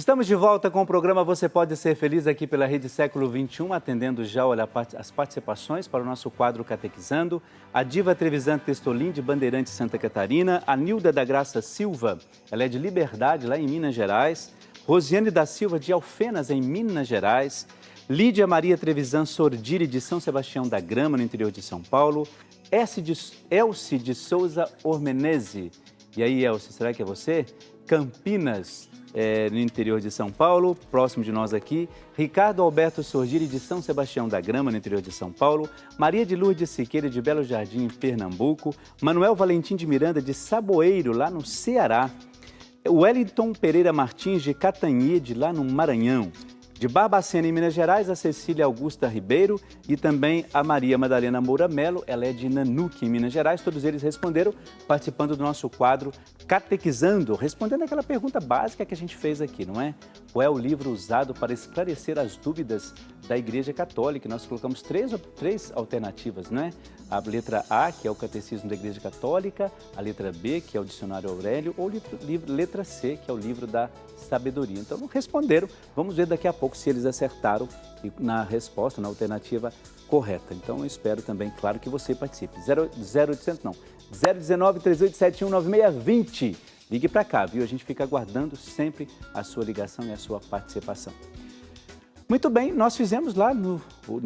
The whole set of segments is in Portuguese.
Estamos de volta com o programa Você Pode Ser Feliz aqui pela Rede Século XXI, atendendo já as participações para o nosso quadro Catequizando. A Diva Trevisan Testolin, de Bandeirantes, Santa Catarina. A Nilda da Graça Silva, ela é de Liberdade, lá em Minas Gerais. Rosiane da Silva, de Alfenas, em Minas Gerais. Lídia Maria Trevisan Sordiri, de São Sebastião da Grama, no interior de São Paulo. Elce de Souza Ormenese. E aí, Elce, será que é você? Campinas, no interior de São Paulo, próximo de nós aqui. Ricardo Alberto Sordiri, de São Sebastião da Grama, no interior de São Paulo. Maria de Lourdes Siqueira, de Belo Jardim, em Pernambuco. Manuel Valentim de Miranda, de Saboeiro, lá no Ceará. Wellington Pereira Martins, de Catanhede, lá no Maranhão. De Barbacena, em Minas Gerais, a Cecília Augusta Ribeiro e também a Maria Madalena Moura Melo, ela é de Nanuque, em Minas Gerais. Todos eles responderam, participando do nosso quadro Catequizando, respondendo aquela pergunta básica que a gente fez aqui, não é? Qual é o livro usado para esclarecer as dúvidas da Igreja Católica? Nós colocamos três alternativas, não é? A letra A, que é o Catecismo da Igreja Católica, a letra B, que é o Dicionário Aurélio, ou letra C, que é o Livro da Sabedoria. Então, não responderam. Vamos ver daqui a pouco se eles acertaram na resposta, na alternativa correta. Então, eu espero também, claro, que você participe. 019 3871 9620. Ligue para cá, viu? A gente fica aguardando sempre a sua ligação e a sua participação. Muito bem, nós fizemos lá no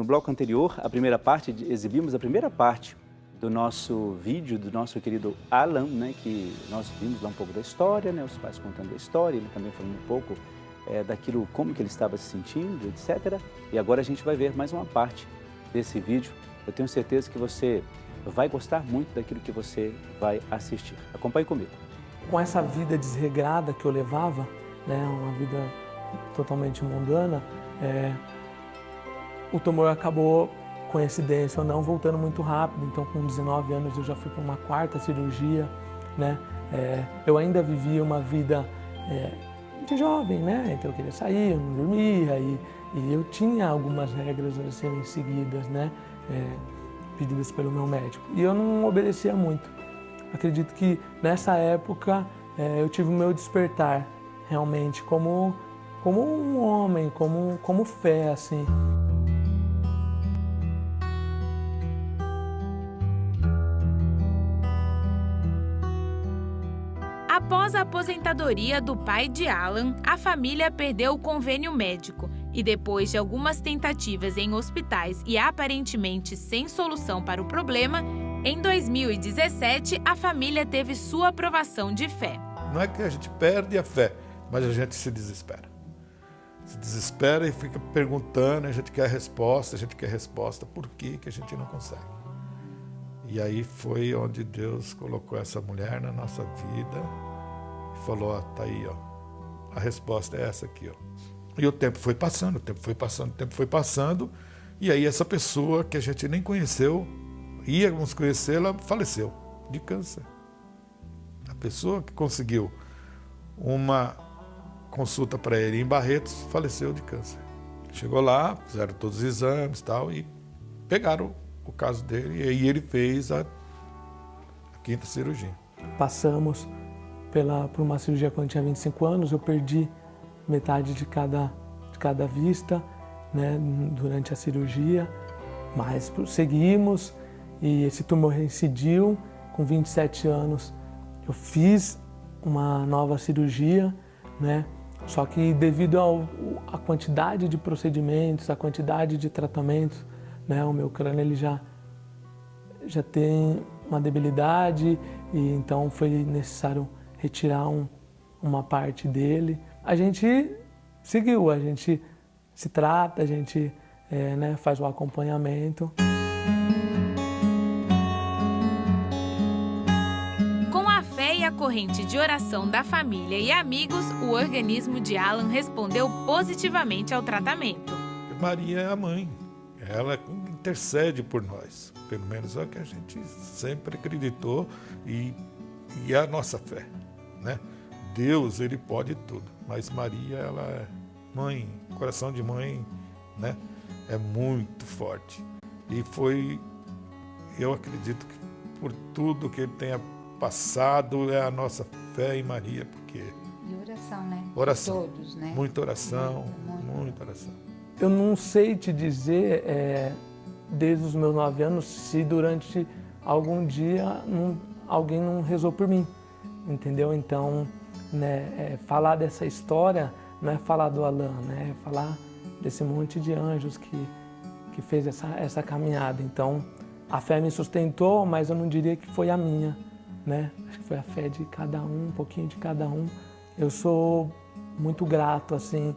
bloco anterior a primeira parte, exibimos a primeira parte do nosso vídeo, do nosso querido Alan, né, que nós vimos lá um pouco da história, né, os pais contando a história, ele também falando um pouco daquilo, como que ele estava se sentindo, etc. E agora a gente vai ver mais uma parte desse vídeo. Eu tenho certeza que você vai gostar muito daquilo que você vai assistir. Acompanhe comigo. Com essa vida desregrada que eu levava, né, uma vida totalmente mundana, o tumor acabou, coincidência ou não, voltando muito rápido. Então, com 19 anos, eu já fui para uma quarta cirurgia, né? Eu ainda vivia uma vida de jovem, né? Então, eu queria sair, eu não dormia e eu tinha algumas regras a serem seguidas, né? Pedidas pelo meu médico. E eu não obedecia muito. Acredito que nessa época eu tive o meu despertar realmente como um homem, como fé, assim. Após a aposentadoria do pai de Alan, a família perdeu o convênio médico e depois de algumas tentativas em hospitais e aparentemente sem solução para o problema, em 2017 a família teve sua aprovação de fé. Não é que a gente perde a fé, mas a gente se desespera. Se desespera e fica perguntando, a gente quer resposta, por que a gente não consegue? E aí foi onde Deus colocou essa mulher na nossa vida e falou, tá aí, ó, a resposta é essa aqui, ó. E o tempo foi passando, e aí essa pessoa que a gente nem conheceu, íamos conhecer, ela faleceu de câncer. A pessoa que conseguiu uma consulta para ele em Barretos, faleceu de câncer. Chegou lá, fizeram todos os exames e tal, e pegaram o caso dele, e aí ele fez a quinta cirurgia. Passamos por uma cirurgia quando eu tinha 25 anos, eu perdi metade de cada vista, né, durante a cirurgia, mas seguimos, e esse tumor reincidiu. Com 27 anos eu fiz uma nova cirurgia, né? Só que devido à quantidade de procedimentos, à quantidade de tratamentos, né, o meu crânio ele já tem uma debilidade, e então foi necessário retirar uma parte dele. A gente seguiu, a gente se trata, a gente né, faz o acompanhamento. A corrente de oração da família e amigos, o organismo de Alan respondeu positivamente ao tratamento. Maria é a mãe, ela intercede por nós, pelo menos é o que a gente sempre acreditou e a nossa fé, né? Deus, ele pode tudo, mas Maria, ela é mãe, coração de mãe, né? É muito forte. E eu acredito que por tudo que ele tenha passado, é a nossa fé em Maria, porque... E oração, né? Oração. Todos, né? Muita oração, muita oração. Eu não sei te dizer, desde os meus 9 anos, se durante algum dia alguém não rezou por mim, entendeu? Então, né, falar dessa história não é falar do Alan, né? É falar desse monte de anjos que fez essa caminhada. Então, a fé me sustentou, mas eu não diria que foi a minha, né? Acho que foi a fé de cada um pouquinho de cada um. Eu sou muito grato, assim,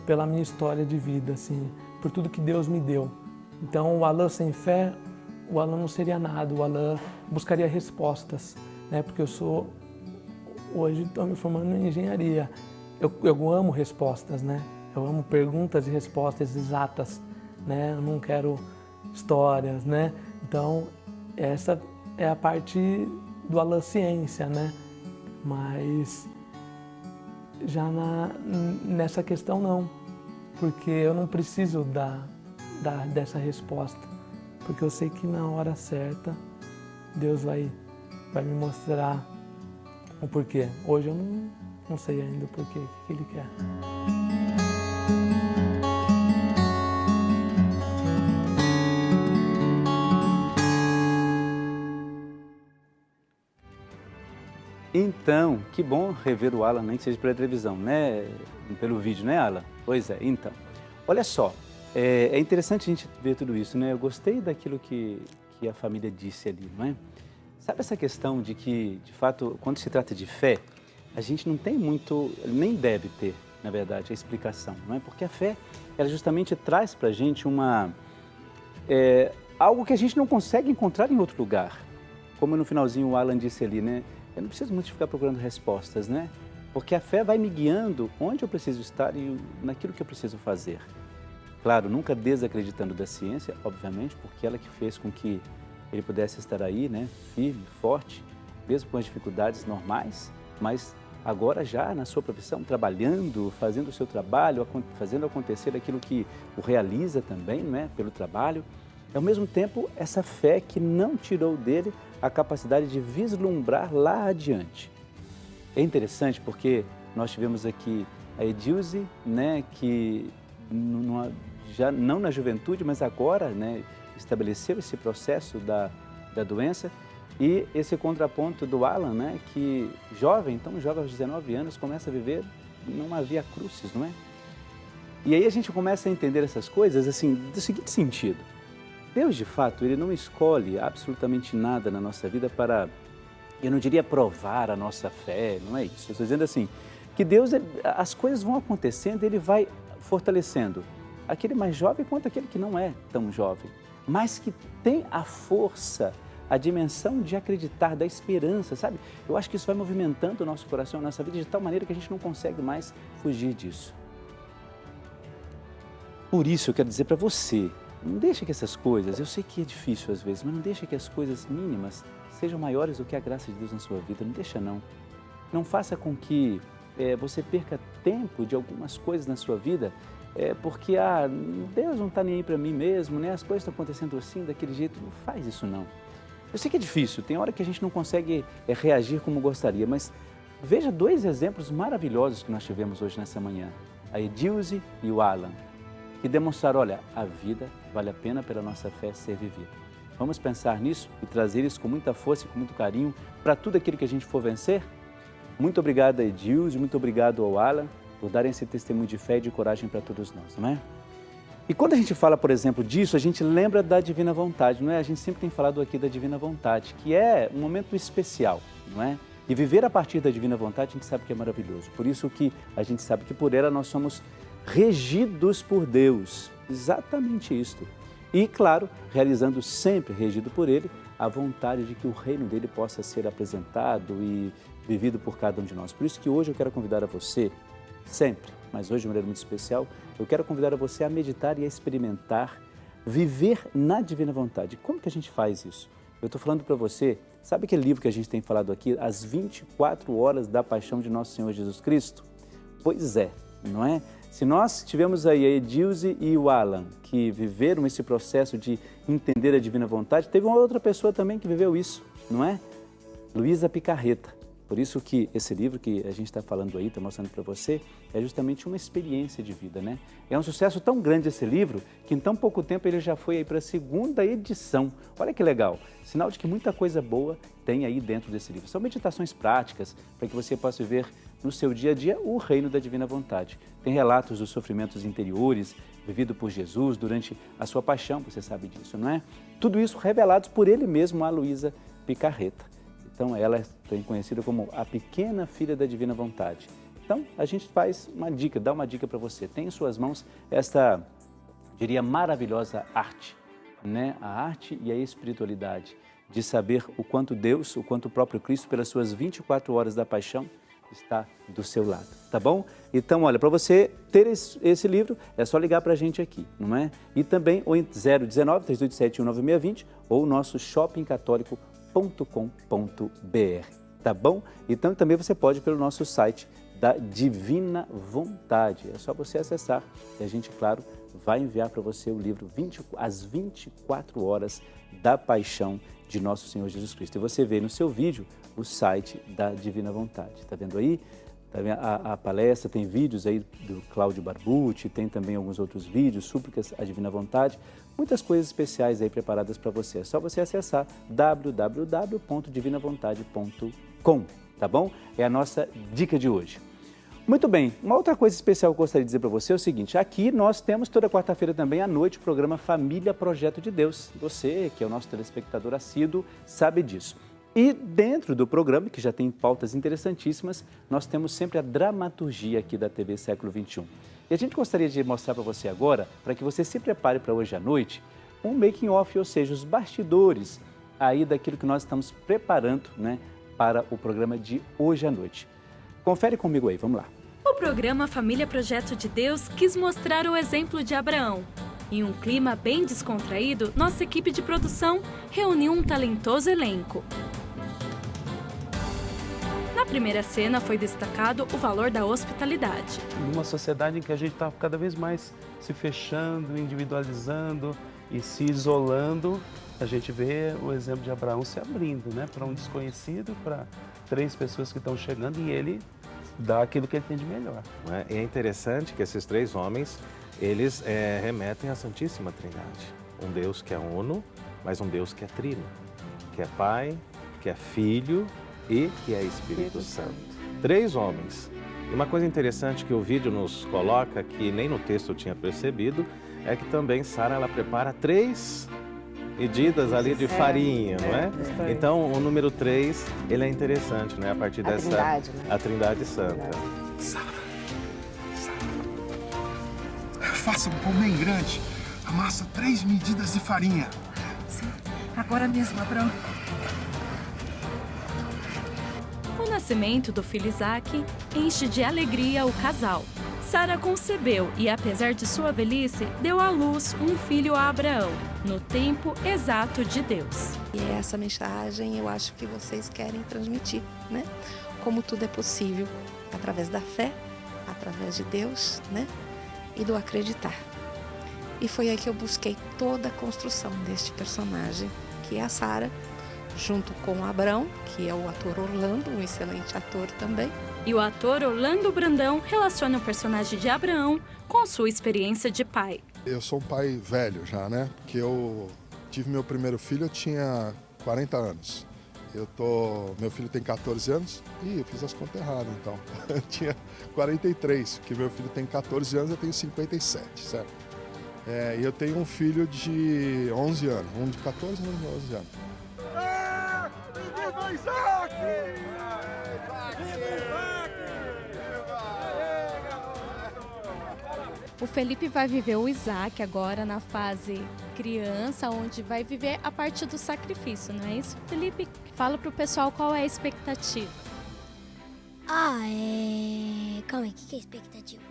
pela minha história de vida, assim, por tudo que Deus me deu. Então, o Alan sem fé, o Alan não seria nada, o Alan buscaria respostas, né? Porque hoje estou me formando em engenharia. Eu amo respostas, né? Eu amo perguntas e respostas exatas, né? Eu não quero histórias, né? Então, essa é a parte do Alan Ciência, né? Mas já nessa questão não, porque eu não preciso dessa resposta, porque eu sei que na hora certa Deus vai me mostrar o porquê. Hoje eu não sei ainda o porquê, o que Ele quer. Então, que bom rever o Alan, nem que seja pela televisão, né? Pelo vídeo, né, Alan? Pois é, então. Olha só, é interessante a gente ver tudo isso, né? Eu gostei daquilo que a família disse ali, não é? Sabe essa questão de que, de fato, quando se trata de fé, a gente não tem muito, nem deve ter, na verdade, a explicação, não é? Porque a fé, ela justamente traz pra gente algo que a gente não consegue encontrar em outro lugar. Como no finalzinho o Alan disse ali, né? Eu não preciso muito ficar procurando respostas, né? Porque a fé vai me guiando onde eu preciso estar e naquilo que eu preciso fazer. Claro, nunca desacreditando da ciência, obviamente, porque ela que fez com que ele pudesse estar aí, né? Firme, forte, mesmo com as dificuldades normais, mas agora já na sua profissão, trabalhando, fazendo o seu trabalho, fazendo acontecer aquilo que o realiza também, né? Pelo trabalho. Ao mesmo tempo, essa fé que não tirou dele a capacidade de vislumbrar lá adiante. É interessante porque nós tivemos aqui a Edilze, né, que já não na juventude, mas agora, né, estabeleceu esse processo da doença, e esse contraponto do Alan, né, que jovem aos 19 anos, começa a viver numa via crucis, não é? E aí a gente começa a entender essas coisas assim, do seguinte sentido: Deus, de fato, Ele não escolhe absolutamente nada na nossa vida para, eu não diria provar a nossa fé, não é isso. Eu estou dizendo assim, que Deus, as coisas vão acontecendo, Ele vai fortalecendo aquele mais jovem quanto aquele que não é tão jovem, mas que tem a força, a dimensão de acreditar, da esperança, sabe? Eu acho que isso vai movimentando o nosso coração, a nossa vida, de tal maneira que a gente não consegue mais fugir disso. Por isso eu quero dizer para você, não deixe que essas coisas, eu sei que é difícil às vezes, mas não deixe que as coisas mínimas sejam maiores do que a graça de Deus na sua vida. Não deixa não. Não faça com que você perca tempo de algumas coisas na sua vida, porque Deus não está nem aí para mim mesmo, né? As coisas estão acontecendo assim, daquele jeito. Não faz isso não. Eu sei que é difícil, tem hora que a gente não consegue reagir como gostaria, mas veja 2 exemplos maravilhosos que nós tivemos hoje nessa manhã. A Edilze e o Alan, que demonstraram, olha, a vida vale a pena pela nossa fé ser vivida. Vamos pensar nisso e trazer isso com muita força e com muito carinho para tudo aquilo que a gente for vencer? Muito obrigado a Edilze, muito obrigado ao Alan por darem esse testemunho de fé e de coragem para todos nós, não é? E quando a gente fala, por exemplo, disso, a gente lembra da divina vontade, não é? A gente sempre tem falado aqui da divina vontade, que é um momento especial, não é? E viver a partir da divina vontade, a gente sabe que é maravilhoso. Por isso que a gente sabe que por ela nós somos regidos por Deus, exatamente isto. E, claro, realizando sempre, regido por Ele, a vontade de que o reino dele possa ser apresentado e vivido por cada um de nós. Por isso que hoje eu quero convidar a você, sempre, mas hoje de maneira muito especial, eu quero convidar a você a meditar e a experimentar, viver na divina vontade. Como que a gente faz isso? Eu estou falando para você, sabe aquele livro que a gente tem falado aqui, As 24 Horas da Paixão de Nosso Senhor Jesus Cristo? Pois é, não é? Se nós tivemos aí a Edilze e o Alan, que viveram esse processo de entender a divina vontade, teve uma outra pessoa também que viveu isso, não é? Luísa Picarreta. Por isso que esse livro que a gente está falando aí, está mostrando para você, é justamente uma experiência de vida, né? É um sucesso tão grande esse livro que em tão pouco tempo ele já foi aí para a 2ª edição. Olha que legal, sinal de que muita coisa boa tem aí dentro desse livro. São meditações práticas para que você possa viver no seu dia a dia o reino da divina vontade. Tem relatos dos sofrimentos interiores vivido por Jesus durante a sua paixão, você sabe disso, não é? Tudo isso revelados por ele mesmo, a Luísa Picarreta. Então, ela é conhecida como a pequena filha da divina vontade. Então, a gente faz uma dica, dá uma dica para você. Tem em suas mãos esta, diria, maravilhosa arte, né? A arte e a espiritualidade de saber o quanto Deus, o quanto o próprio Cristo, pelas suas 24 horas da paixão, está do seu lado, tá bom? Então, olha, para você ter esse livro, é só ligar para a gente aqui, não é? E também o 019-387-1920 ou o nosso shoppingcatólico.com.br, tá bom? Então também você pode pelo nosso site da Divina Vontade. É só você acessar e a gente, claro, vai enviar para você o livro As 24 Horas da Paixão de Nosso Senhor Jesus Cristo. E você vê no seu vídeo o site da Divina Vontade. Tá vendo aí? Tá vendo a palestra, tem vídeos aí do Cláudio Barbucci, tem também alguns outros vídeos, súplicas à Divina Vontade. Muitas coisas especiais aí preparadas para você. É só você acessar www.divinavontade.com, tá bom? É a nossa dica de hoje. Muito bem, uma outra coisa especial que eu gostaria de dizer para você é o seguinte, aqui nós temos toda quarta-feira também à noite o programa Família Projeto de Deus. Você, que é o nosso telespectador assíduo, sabe disso. E dentro do programa, que já tem pautas interessantíssimas, nós temos sempre a dramaturgia aqui da TV Século XXI. E a gente gostaria de mostrar para você agora, para que você se prepare para hoje à noite, um making off, ou seja, os bastidores aí daquilo que nós estamos preparando, né, para o programa de hoje à noite. Confere comigo aí, vamos lá. O programa Família Projeto de Deus quis mostrar o exemplo de Abraão. Em um clima bem descontraído, nossa equipe de produção reuniu um talentoso elenco. Na primeira cena foi destacado o valor da hospitalidade. Numa sociedade em que a gente está cada vez mais se fechando, individualizando e se isolando, a gente vê o exemplo de Abraão se abrindo, né, para um desconhecido, para 3 pessoas que estão chegando e ele dá aquilo que ele tem de melhor. E é interessante que esses 3 homens, eles remetem à Santíssima Trindade. Um Deus que é uno, mas um Deus que é trino, que é Pai, que é Filho e que é Espírito Santo. 3 homens. E uma coisa interessante que o vídeo nos coloca, que nem no texto eu tinha percebido, é que também Sara, ela prepara 3 medidas ali de farinha, não é? Então, o número 3, ele é interessante, né? A partir dessa... Trindade, né? A Trindade Santa. Sara, faça um pão bem grande. Amassa 3 medidas de farinha. Sim, agora mesmo, Abraão. O nascimento do filho Isaac enche de alegria o casal. Sara concebeu e, apesar de sua velhice, deu à luz um filho a Abraão, no tempo exato de Deus. E essa mensagem eu acho que vocês querem transmitir, né? Como tudo é possível, através da fé, através de Deus, né? E do acreditar. E foi aí que eu busquei toda a construção deste personagem, que é a Sara, junto com o Abraão, que é o ator Orlando, um excelente ator também. E o ator Orlando Brandão relaciona o personagem de Abraão com sua experiência de pai. Eu sou um pai velho já, né? Porque eu tive meu primeiro filho, eu tinha 40 anos. Meu filho tem 14 anos e eu fiz as contas erradas, então. Eu tinha 43, porque meu filho tem 14 anos, eu tenho 57, certo? E eu tenho um filho de 11 anos, um de 14 e um de 11 anos. Viva Isaac! O Felipe vai viver o Isaac agora na fase criança, onde vai viver a parte do sacrifício, não é isso? Felipe, fala pro pessoal qual é a expectativa. Calma aí, o que é expectativa?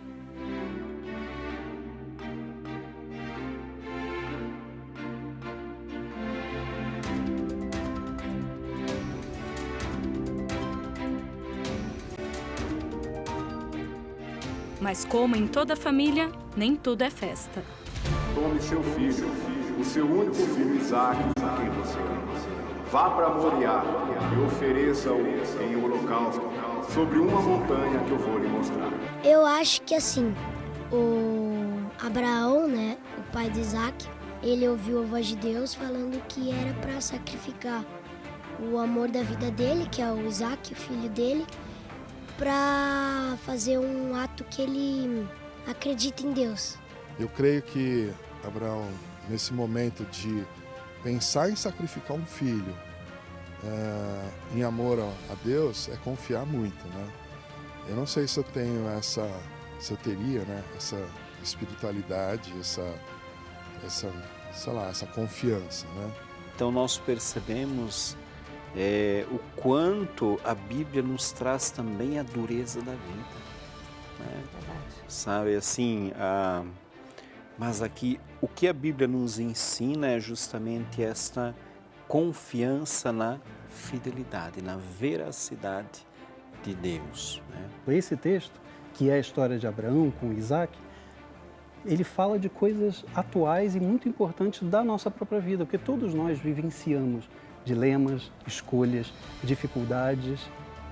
Mas como em toda família, nem tudo é festa. Tome seu filho, o seu único filho Isaac, a quem você ama. vá para Moriá e ofereça-o em holocausto sobre uma montanha que eu vou lhe mostrar. Eu acho que assim, o Abraão, né, o pai de Isaac, ele ouviu a voz de Deus falando que era para sacrificar o amor da vida dele, que é o Isaac, o filho dele, para fazer um ato que ele acredita em Deus. Eu creio que Abraão, nesse momento de pensar em sacrificar um filho em amor a Deus, é confiar muito, né? Eu não sei se eu tenho se eu teria, né, essa espiritualidade, essa confiança, né? Então nós percebemos o quanto a Bíblia nos traz também a dureza da vida, né? Sabe, assim, mas aqui o que a Bíblia nos ensina é justamente esta confiança na fidelidade, na veracidade de Deus, né? Esse texto, que é a história de Abraão com Isaac, ele fala de coisas atuais e muito importantes da nossa própria vida, porque todos nós vivenciamos dilemas, escolhas, dificuldades,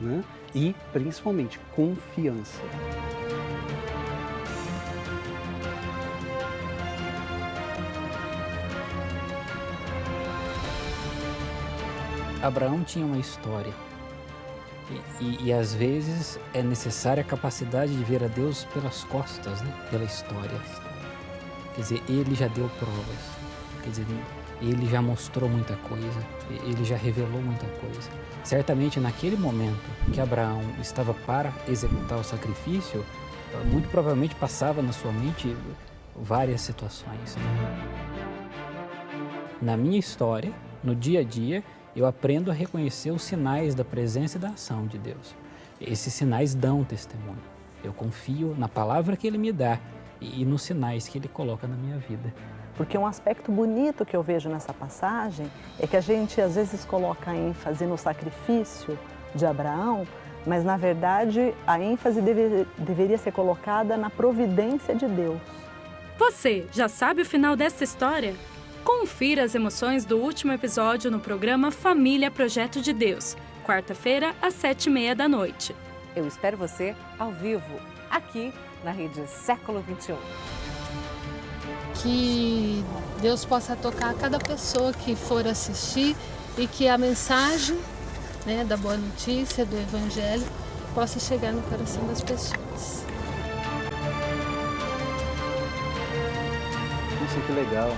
né? E, principalmente, confiança. Abraão tinha uma história e às vezes é necessária a capacidade de ver a Deus pelas costas, né? Pela história. Quer dizer, ele já deu provas, quer dizer, ele já mostrou muita coisa, ele já revelou muita coisa. Certamente naquele momento que Abraão estava para executar o sacrifício, muito provavelmente passava na sua mente várias situações. Na minha história, no dia a dia, eu aprendo a reconhecer os sinais da presença e da ação de Deus. Esses sinais dão testemunho. Eu confio na palavra que Ele me dá e nos sinais que Ele coloca na minha vida. Porque um aspecto bonito que eu vejo nessa passagem é que a gente às vezes coloca a ênfase no sacrifício de Abraão, mas na verdade a ênfase deveria ser colocada na providência de Deus. Você já sabe o final dessa história? Confira as emoções do último episódio no programa Família Projeto de Deus, quarta-feira às 19h30. Eu espero você ao vivo, aqui na Rede Século XXI. Que Deus possa tocar cada pessoa que for assistir e que a mensagem, né, da boa notícia, do Evangelho, possa chegar no coração das pessoas. Nossa, que legal.